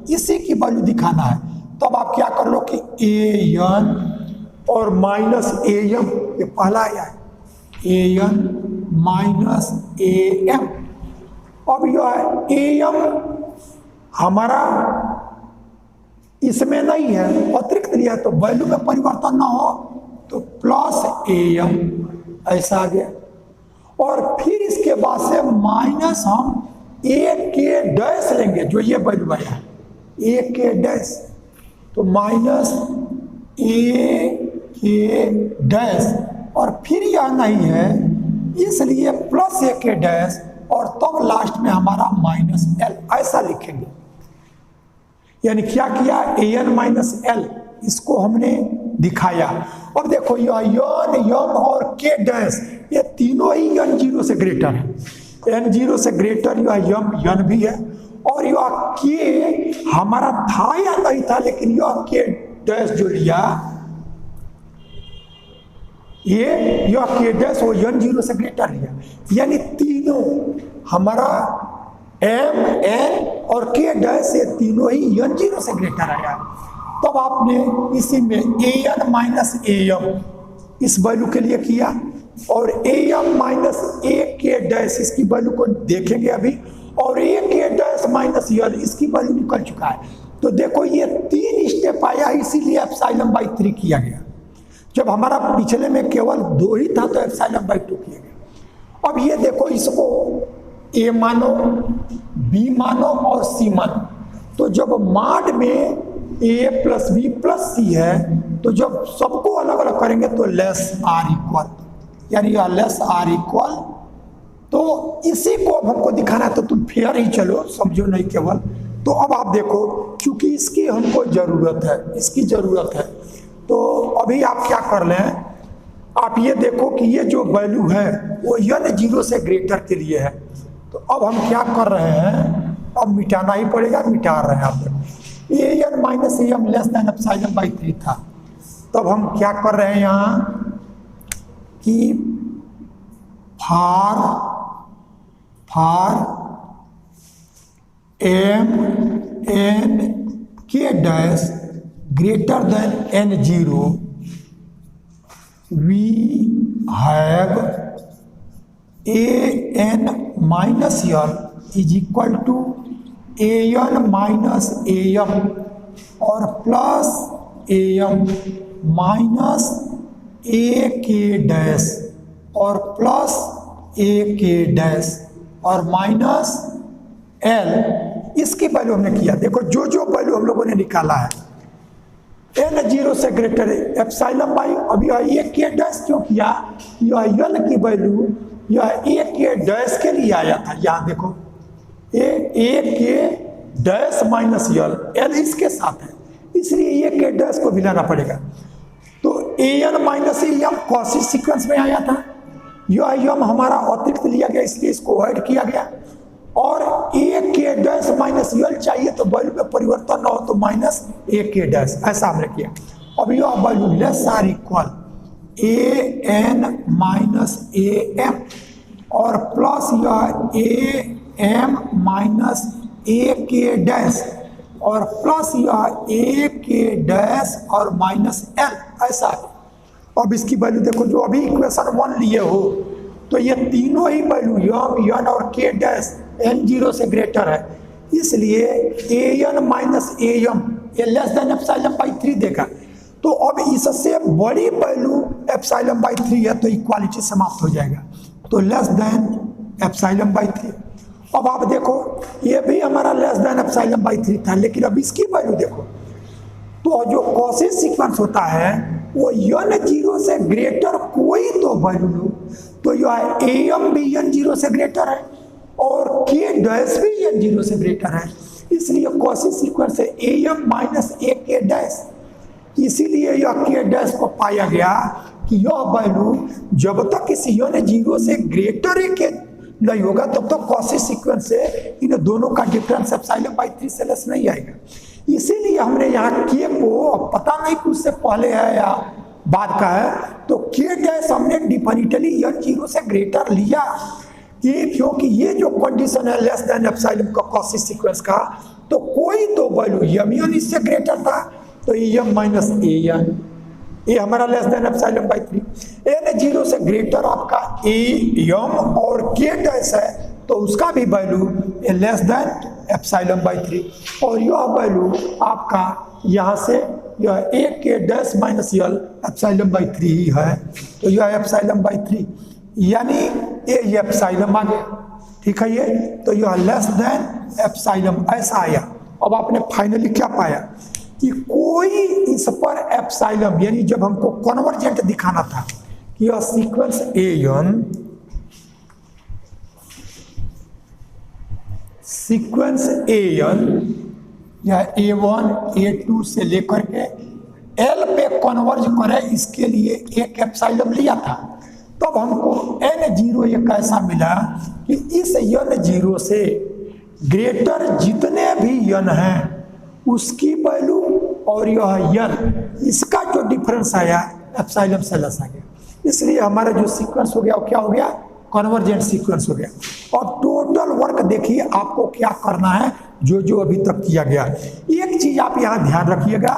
इसी की वैल्यू दिखाना है। तब आप क्या कर लो कि an और -am, ये पहला आया है an -am। अब यह am हमारा इसमें नहीं है, अतिरिक्त लिया, तो वैल्यू में परिवर्तन ना हो तो +am ऐसा आ गया। और फिर इसके बाद से माइनस हम a लेंगे, जो ये वैल्यू आया है a, तो -a और फिर यह नहीं है इसलिए +a और तब लास्ट में हमारा -l ऐसा लिखेंगे। यानी क्या किया, an -l इसको हमने दिखाया। अब देखो यह n, m और k डैश ये तीनों ही n 0 से ग्रेटर है, n 0 से ग्रेटर यह n भी है, और यह k हमारा था या नहीं था, लेकिन यह k डैश जो लिया यह k डैश वो n 0 से ग्रेटर लिया, यानी तीनों हमारा m, n और k डैश से तीनों ही n 0 से ग्रेटर आया। तब आपने इसी में an -am इस वैल्यू के लिए किया, और am -a डैश इसकी वैल्यू को देखेंगे अभी, और a -l इसकी वैल्यू निकल चुका है। तो देखो ये 3 स्टेप आया, इसीलिए ε/3 किया गया। जब हमारा पिछले में केवल 2 ही था तो ε/2 किया गया। अब ये देखो इसको a मानो, b मानो और c मानो, तो जब माड में a + b + c है तो जब सबको अलग अलग करेंगे तो लेस आर इक्वल, यानी यह लेस आर इक्वल, तो इसी को अब हमको दिखाना है। तो तुम फेयर ही चलो, समझो नहीं केवल। तो अब आप देखो क्योंकि इसकी हमको ज़रूरत है, इसकी ज़रूरत है, तो अभी आप क्या कर लें, आप ये देखो कि ये जो वैल्यू है वो n 0 से ग्रेटर के लिए है। तो अब हम क्या कर रहे हैं, अब मिटाना ही पड़ेगा, मिटा रहे हैं। आप देखो an -am लेस देन ε/3 था, तब हम क्या कर रहे हैं यहाँ कि फार m n k dash greater than n 0 we have an -l is equal to an -am और प्लस am -ak डैश और प्लस ak डैश और -l, इसकी वैल्यू हमने किया। देखो जो जो वैल्यू हम लोगों ने निकाला है n 0 से ग्रेटर है ε/, अब यह ak डैश क्यों किया, यह n की वैल्यू यह ak डैश के लिए आया था। यहाँ देखो ak डैश -l इसके साथ है, इसलिए ak डैश को भी लाना पड़ेगा। तो an -am कौशी सीक्वेंस में आया था, यह m हमारा अतिरिक्त लिया गया इसलिए इसको ऐड किया गया, और ak डैश -l चाहिए तो वैल्यू में परिवर्तन ना हो तो -ak डैश, ऐसा हमने किया। अब यह value less or equal an -am और प्लस यह am -ak डैश और प्लस यह ak डैश और -l, ऐसा है। अब इसकी वैल्यू देखो, जो अभी इक्वेशन 1 लिए हो तो ये तीनों ही वैल्यू m, n और k डैश n 0 से ग्रेटर है, इसलिए an -am ये लेस देन ε/3 देगा। तो अब इससे बड़ी वैल्यू ε/3 है तो इक्वालिटी समाप्त हो जाएगा, तो लेस देन ε/3। अब आप देखो ये भी हमारा लेस देन एप्सिलॉन बाई 3 था, लेकिन अब इसकी वैल्यू देखो, तो जो कॉसेज सीक्वेंस होता है वो n 0 से ग्रेटर कोई तो वैल्यू लो, तो यह am भी n 0 से ग्रेटर है और k डैश भी n 0 से ग्रेटर है, इसलिए कॉसेज सीक्वेंस है am minus a k dash. इसीलिए यह k डैश को पाया गया कि यह वैल्यू जब तक इस n 0 से ग्रेटर के नहीं होगा तब तक कॉसेज सीक्वेंस से इन दोनों का डिफरेंस एप्सिलॉन बाई 3 से लेस नहीं आएगा। इसीलिए हमने यहाँ k को, पता नहीं कि उससे पहले है या बाद का है, तो k डैश हमने डिफिनिटली n 0 से ग्रेटर लिया कि क्योंकि ये जो कंडीशन है लेस देन एप्सिलॉन का कॉसेज सीक्वेंस का, तो कोई तो वैल्यू m इससे ग्रेटर था, तो m माइनस an ये हमारा less than epsilon by 3, n 0 से ग्रेटर आपका am और k डैश है तो उसका भी value less than epsilon by 3, और यह वैल्यू आपका यहाँ से यह a k dash minus l epsilon by 3 ही है, तो यह एप्सिलॉन बाई 3 यानी ये एप्सिलॉन आ गया, ठीक है। ये तो यह लेस देन एप्सिलॉन ऐसा आया। अब आपने फाइनली क्या पाया कि कोई इस पर एप्सिलॉन, यानी जब हमको कन्वर्जेंट दिखाना था कि यह सीक्वेंस an या a1 a2 से लेकर के l पे कन्वर्ज करे, इसके लिए एक एप्सिलॉन लिया था। तब हमको n 0 एक ऐसा मिला कि इस n 0 से ग्रेटर जितने भी n हैं उसकी वैल्यू और यह n इसका जो डिफरेंस आया एप्सिलॉन से लेस आ गया, इसलिए हमारा जो सीक्वेंस हो गया वो क्या हो गया, कन्वर्जेंट सीक्वेंस हो गया। और टोटल वर्क देखिए आपको क्या करना है जो जो अभी तक किया गया। एक चीज आप यहाँ ध्यान रखिएगा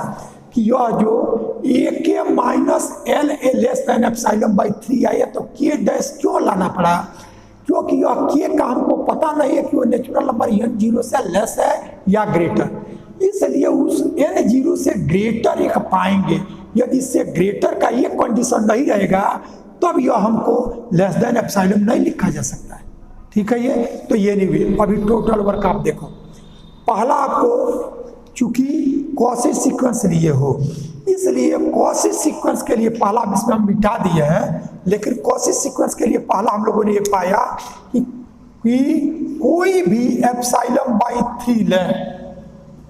कि यह जो ak minus l a less than epsilon by 3 आया, तो k डैश क्यों लाना पड़ा, क्योंकि यह k का हमको पता नहीं है कि वो नेचुरल नंबर n 0 से लेस है या ग्रेटर, इसलिए उस n 0 से ग्रेटर एक पाएंगे। यदि इससे ग्रेटर का ये कंडीशन नहीं रहेगा तब यह हमको लेस देन एप्सिलॉन नहीं लिखा जा सकता है, ठीक है। ये तो ये नहीं हुई। अभी टोटल वर्क आप देखो, पहला आपको चूंकि कॉसेज सीक्वेंस लिए हो इसलिए कॉसेज सीक्वेंस के लिए पहला इसमें हम मिटा दिए हैं, लेकिन कॉसेज सीक्वेंस के लिए पहला हम लोगों ने ये पाया कि कोई भी एप्सिलॉन बाई 3 ले,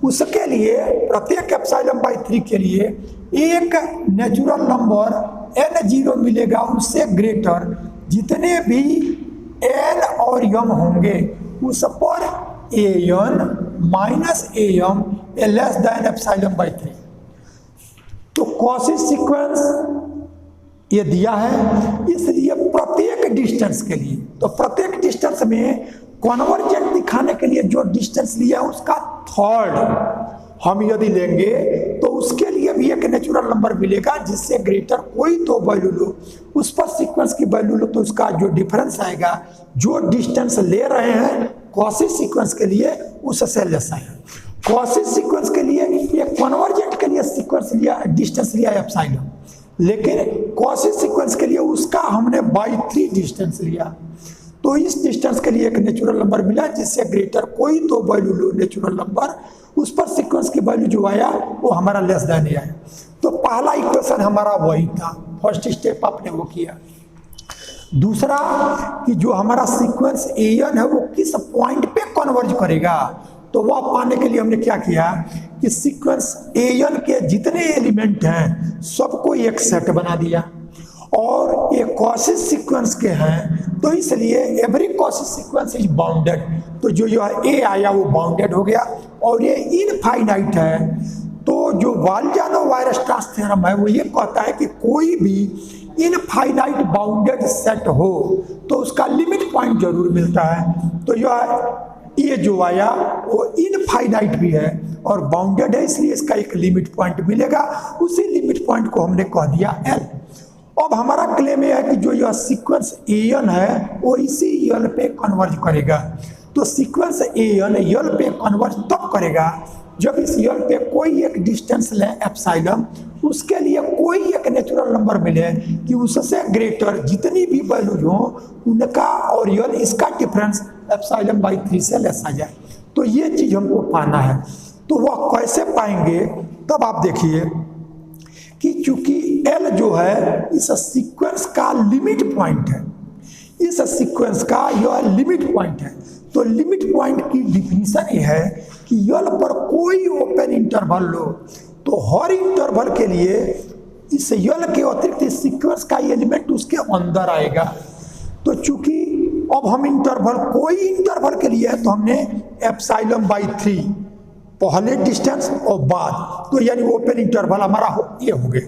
उसके लिए प्रत्येक एप्सिलॉन बाई 3 के लिए एक नेचुरल नंबर n 0 मिलेगा, उससे ग्रेटर जितने भी n और m होंगे उस पर an minus am less than epsilon by 3। तो कॉसेज सीक्वेंस ये दिया है, इसलिए प्रत्येक डिस्टेंस के लिए, तो प्रत्येक डिस्टेंस में कन्वर्जेंट दिखाने के लिए जो डिस्टेंस लिया उसका थर्ड हम यदि लेंगे तो उसके लिए भी एक नेचुरल नंबर मिलेगा जिससे ग्रेटर कोई तो वैल्यू लो, उस पर सीक्वेंस की वैल्यू लो, तो उसका जो डिफरेंस आएगा जो डिस्टेंस ले रहे हैं कॉसेज सीक्वेंस के लिए उससे लेस आएगा। कॉसेज सीक्वेंस के लिए एक कन्वर्जेंट के लिए सीक्वेंस लिया, डिस्टेंस लिया एप्सिलॉन, लेकिन कॉसेज सीक्वेंस के लिए उसका हमने बाई 3 डिस्टेंस लिया, तो इस डिस्टेंस के लिए एक नेचुरल नंबर मिला जिससे ग्रेटर कोई तो वैल्यू लो नेचुरल नंबर, उस पर सीक्वेंस की वैल्यू जो आया वो हमारा लेस देन ही आया। तो पहला इक्वेशन हमारा वही था, फर्स्ट स्टेप आपने वो किया। दूसरा कि जो हमारा सीक्वेंस an है वो किस पॉइंट पे कन्वर्ज करेगा, तो वह पाने के लिए हमने क्या किया कि सीक्वेंस an के जितने एलिमेंट हैं सबको एक सेट बना दिया, और ये कॉसेज सीक्वेंस के हैं तो इसलिए every causes sequence is bounded, तो जो यह a आया वो बाउंडेड हो गया, और ये इनफाइनाइट है। तो जो वाल्जानो-वायरस्ट्रास थ्योरम है वो ये कहता है कि कोई भी इनफाइनाइट बाउंडेड सेट हो तो उसका लिमिट पॉइंट जरूर मिलता है, तो ये जो आया वो इनफाइनाइट भी है और बाउंडेड है, इसलिए इसका एक लिमिट पॉइंट मिलेगा, उसी लिमिट पॉइंट को हमने कह दिया L। अब हमारा क्लेम यह है कि जो यह सीक्वेंस an है वो इसी L पे कन्वर्ज करेगा, तो सीक्वेंस an L पे कन्वर्ज तब करेगा जब इस L पे कोई एक डिस्टेंस ले एप्सिलॉन, उसके लिए कोई एक नेचुरल नंबर मिले कि उससे ग्रेटर जितनी भी वैल्यूज हो उनका और L इसका डिफरेंस एप्सिलॉन बाई 3 से लेस आ जाए। तो ये चीज हमको पाना है। तो वह कैसे पाएंगे, तब आप देखिए कि चूंकि L जो है इस सीक्वेंस का लिमिट पॉइंट है, इस सीक्वेंस का यह लिमिट पॉइंट है। तो लिमिट पॉइंट की डिफिनीशन ये है कि L पर कोई ओपन इंटरवल लो तो हर इंटरवल के लिए इस L के अतिरिक्त इस सीक्वेंस का एलिमेंट उसके अंदर आएगा। तो चूंकि अब हम इंटरवल कोई इंटरवल के लिए है तो हमने एप्सिलॉन बाई 3 पहले डिस्टेंस और बाद, तो यानी ओपन इंटरवल हमारा ये हो गए।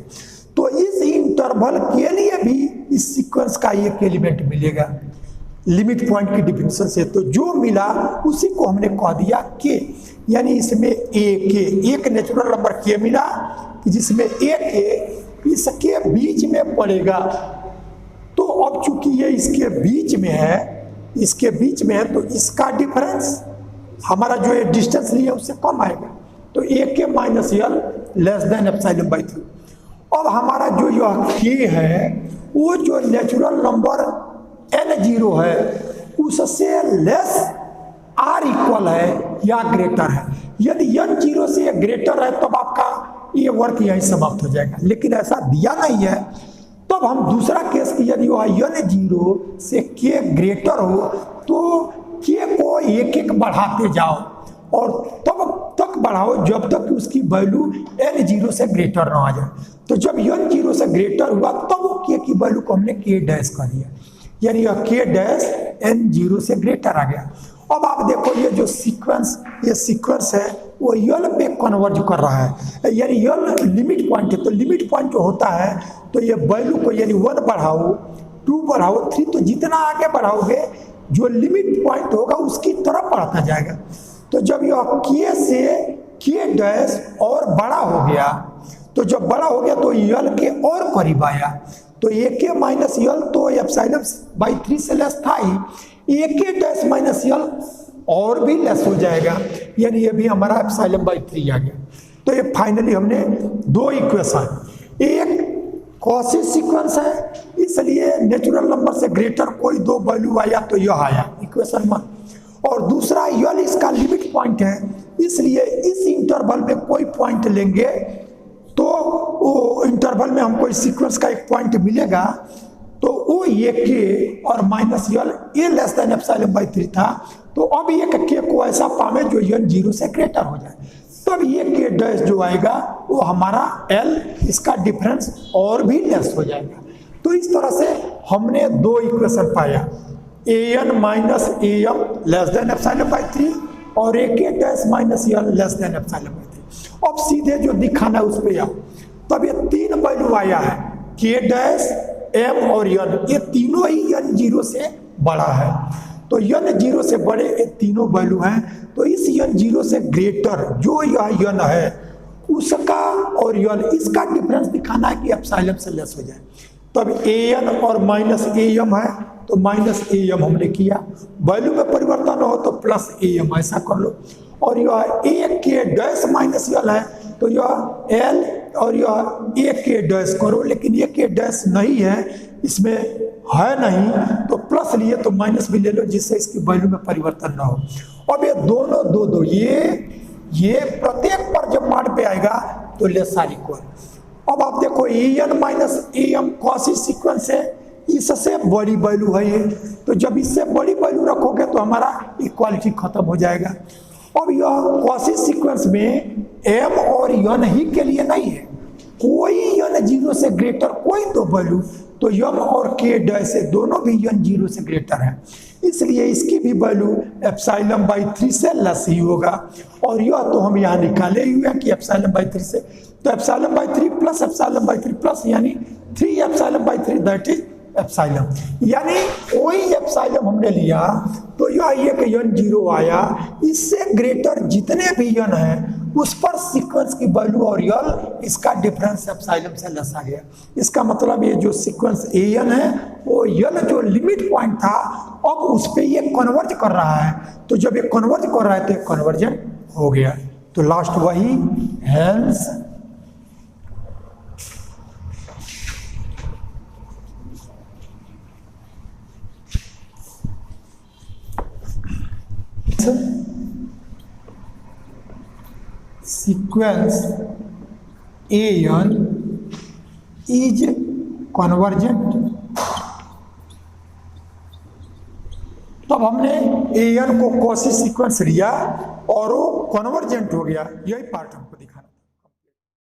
तो इस इंटरवल के लिए भी इस सीक्वेंस का एक एलिमेंट मिलेगा लिमिट पॉइंट की डिफिनेशन से। तो जो मिला उसी को हमने कह दिया के, यानी इसमें एक नेचुरल नंबर के मिला जिसमें इसके बीच में पड़ेगा। तो अब चूंकि ये इसके बीच में है तो इसका डिफरेंस हमारा जो ये डिस्टेंस लिया उससे कम आएगा। तो AK minus L less than epsilon by 3। अब हमारा जो यह K है वो जो नेचुरल नंबर N0 है उससे लेस R इक्वल है या ग्रेटर है। यदि N0 से ग्रेटर है तब आपका ये वर्क यहीं समाप्त हो जाएगा, लेकिन ऐसा दिया नहीं है। तब हम दूसरा केस की यदि वह N0 से K ग्रेटर हो तो K को एक एक बढ़ाते जाओ और तब तक बढ़ाओ जब तक कि उसकी वैल्यू N0 से ग्रेटर ना आ जाए। तो जब N0 से ग्रेटर हुआ तब वो K की वैल्यू को हमने K डैश कर दिया, यानी यह K डैश N0 से ग्रेटर आ गया। अब आप देखो ये सीक्वेंस है वो L पे कन्वर्ज कर रहा है, यानी L लिमिट पॉइंट है। तो लिमिट पॉइंट जो होता है तो ये वैल्यू को यानी 1 बढ़ाओ 2 बढ़ाओ 3, तो जितना आगे बढ़ाओगे जो लिमिट पॉइंट होगा उसकी तरफ बढ़ता जाएगा। तो जब यह K से K डैश और बड़ा हो गया, तो जब बड़ा हो गया तो L के और करीब आया। तो AK माइनस L तो एप्सिलॉन बाई 3 से लेस था ही, AK डैश माइनस L और भी लेस हो जाएगा, यानी ये भी हमारा एप्सिलॉन बाई 3 आ गया। तो ये फाइनली हमने दो इक्वेशन, एक कॉशी सीक्वेंस है इसलिए नेचुरल नंबर से ग्रेटर कोई दो वैल्यू आया तो यह आया इक्वेशन 1, और दूसरा L इसका लिमिट पॉइंट है इसलिए इस इंटरवल में कोई पॉइंट लेंगे तो वो इंटरवल में हमको इस सीक्वेंस का एक पॉइंट मिलेगा। तो वो ये K और माइनस L ये लेस देन एप्सिलॉन बाई 3 था। तो अब ये K को ऐसा पावे जो N0 से ग्रेटर हो जाए, तब ये K डैश जो आएगा वो हमारा L इसका डिफरेंस और भी लेस हो जाएगा। तो इस तरह से हमने दो इक्वेशन पाया, AN minus AM less than epsilon by 3 और AK dash minus L less than epsilon by 3। अब सीधे जो दिखाना उस पर आओ, तब ये तीन वैल्यू आया है K डैश M और N, ये तीनों ही N0 से बड़ा है। तो N0 से बड़े ये तीनों वैल्यू हैं। तो इस N0 से ग्रेटर जो यह N है उसका और N इसका डिफरेंस दिखाना है कि एप्सिलॉन से लेस हो जाए। तब AN और माइनस AM है तो माइनस AM हमने किया, वैल्यू में परिवर्तन हो तो प्लस AM ऐसा कर लो। और यह AK डैश माइनस L है तो यह L और यह AK डैश करो, लेकिन AK डैश नहीं है इसमें है नहीं तो प्लस लिए तो माइनस भी ले लो जिससे इसकी वैल्यू में परिवर्तन ना हो। अब ये दोनों दो ये प्रत्येक पर जब मान पे आएगा तो लेस आर इक्वल। अब आप देखो AN minus AM Cauchy sequence है, इससे बड़ी वैल्यू है ये, तो जब इससे बड़ी वैल्यू रखोगे तो हमारा इक्वालिटी खत्म हो जाएगा। अब यह कॉशी सीक्वेंस में M और N ही के लिए नहीं है, कोई N0 से ग्रेटर कोई दो वैल्यू, तो M और K डैश से दोनों भी N0 से ग्रेटर है, इसलिए इसकी भी वैल्यू एप्सिलॉन बाई 3 से लेस ही होगा। और यह तो हम यहाँ निकाले हुए हैं कि एप्सिलॉन बाई 3 से, तो epsilon by 3 plus epsilon by 3 plus यानी 3 epsilon by 3 that is epsilon, यानी कोई एप्सिलॉन हमने लिया तो यह एक N0 आया, इससे ग्रेटर जितने भी N है उस पर सीक्वेंस की वैल्यू और L इसका डिफरेंस एप्सिलॉन से लेस आ गया। इसका मतलब ये जो सीक्वेंस AN है वो L जो लिमिट पॉइंट था अब उस पर ये कन्वर्ज कर रहा है, तो जब ये कन्वर्ज कर रहा है तो कन्वर्जन हो गया। तो लास्ट वही hence sequence an is convergent. तब हमने an को कॉची सीक्वेंस लिया और वो कन्वर्जेंट हो गया, यही पार्ट हमको दिखा।